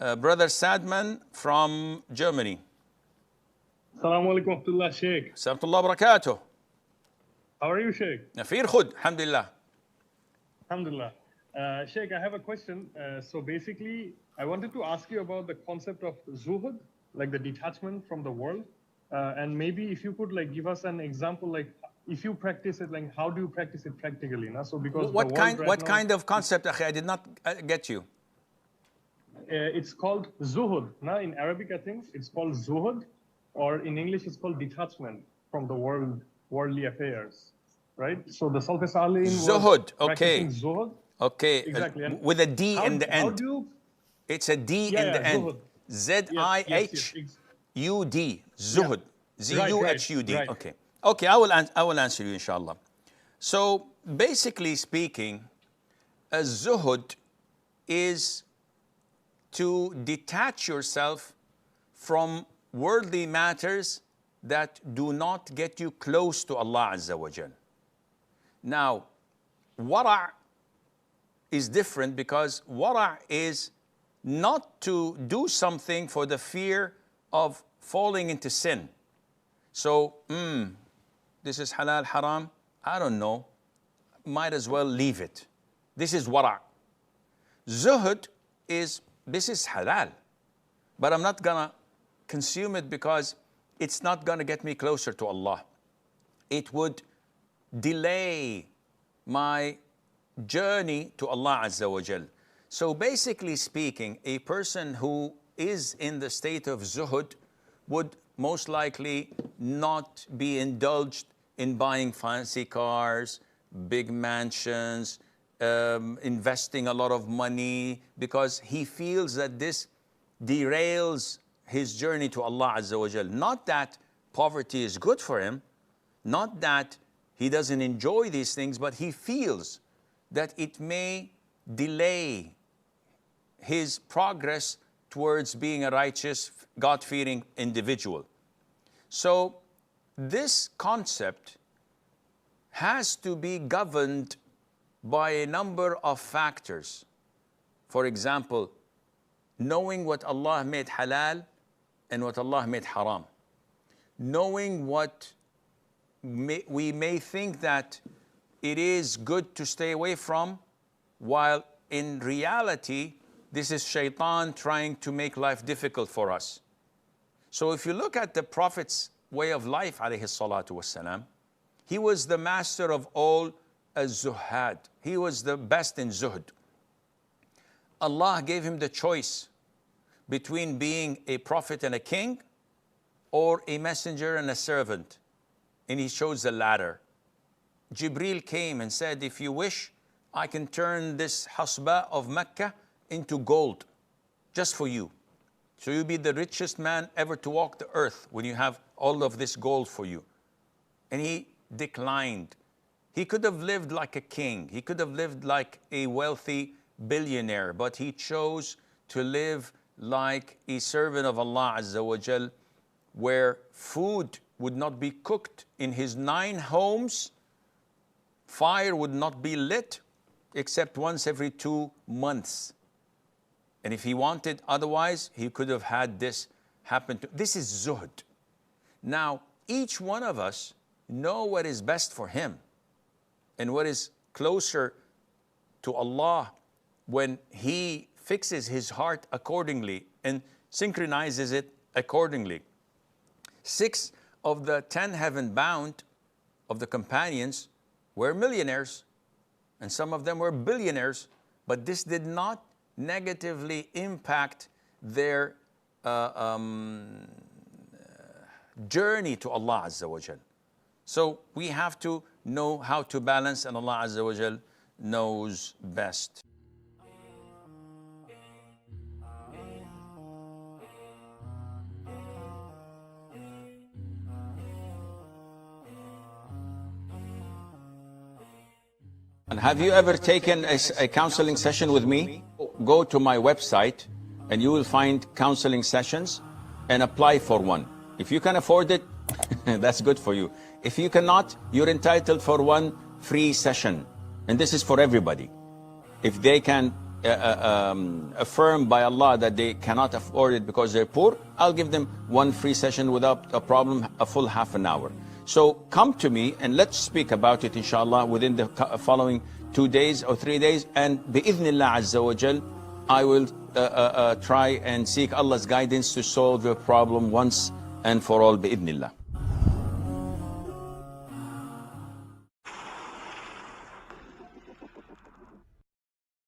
Brother Sadman from Germany. Assalamu alaikum Abdullah Sheikh. Assalamu barakatuh. How are you, Sheikh? Nafir Khud, alhamdulillah. Alhamdulillah. Sheikh, I have a question. So basically, I wanted to ask you about the concept of Zuhud, like the detachment from the world. And maybe if you could like give us an example, like if you practice it, like how do you practice it practically? No? So because what kind of concept, Akhi? I did not get you. It's called Zuhud. No? In Arabic, I think it's called Zuhud, or in English, it's called detachment from the worldly affairs, right? So the Salaf Salihin Zuhud, okay. Zuhud. Okay, exactly. With a D in the end. It's a D in the end. Zuhud. Z-I-H-U-D, Zuhud. Z-U-H-U-D, right. okay. Okay, I will answer you, inshallah. So, basically speaking, a Zuhud is to detach yourself from worldly matters that do not get you close to Allah Azza wa Jal. Now, wara' is different because wara' is not to do something for the fear of falling into sin. So, this is halal, haram, I don't know, might as well leave it. This is wara'. Zuhud is, this is halal, but I'm not gonna consume it because it's not gonna get me closer to Allah. It would delay my journey to Allah Azza wa Jal. So basically speaking, a person who is in the state of zuhud would most likely not be indulged in buying fancy cars, big mansions, investing a lot of money, because he feels that this derails his journey to Allah Azza wa Jal. Not that poverty is good for him, not that he doesn't enjoy these things, but he feels that it may delay his progress towards being a righteous, God-fearing individual. So this concept has to be governed by a number of factors. For example, knowing what Allah made halal and what Allah made haram. Knowing what we may think that it is good to stay away from, while in reality, this is shaitan trying to make life difficult for us. So if you look at the Prophet's way of life, alayhi salatu wassalam, he was the master of all az-zuhad. He was the best in zuhd. Allah gave him the choice between being a prophet and a king or a messenger and a servant, and he chose the latter. Jibreel came and said, if you wish, I can turn this hasba of Mecca into gold, just for you. So you'll be the richest man ever to walk the earth when you have all of this gold for you. And he declined. He could have lived like a king. He could have lived like a wealthy billionaire, but he chose to live like a servant of Allah Azza wa Jal, where food would not be cooked in his 9 homes, fire would not be lit except once every 2 months. And if he wanted otherwise, he could have had this happen to. This is zuhd. Now, each one of us know what is best for him and what is closer to Allah when he fixes his heart accordingly and synchronizes it accordingly. 6 of the 10 heaven-bound of the companions were millionaires, and some of them were billionaires, but this did not negatively impact their journey to Allah Azza wa Jal. So we have to know how to balance, and Allah Azza wa Jal knows best. And have you ever taken a counseling session with me? Go to my website and you will find counseling sessions and apply for one. If you can afford it, that's good for you. If you cannot, you're entitled for one free session. And this is for everybody. If they can affirmed by Allah that they cannot afford it because they're poor, I'll give them one free session without a problem, a full half an hour. So come to me and let's speak about it, inshallah, within the following 2 days or 3 days. And bi'idhnillah azza wa jal, I will try and seek Allah's guidance to solve your problem once and for all, bi'idhnillah.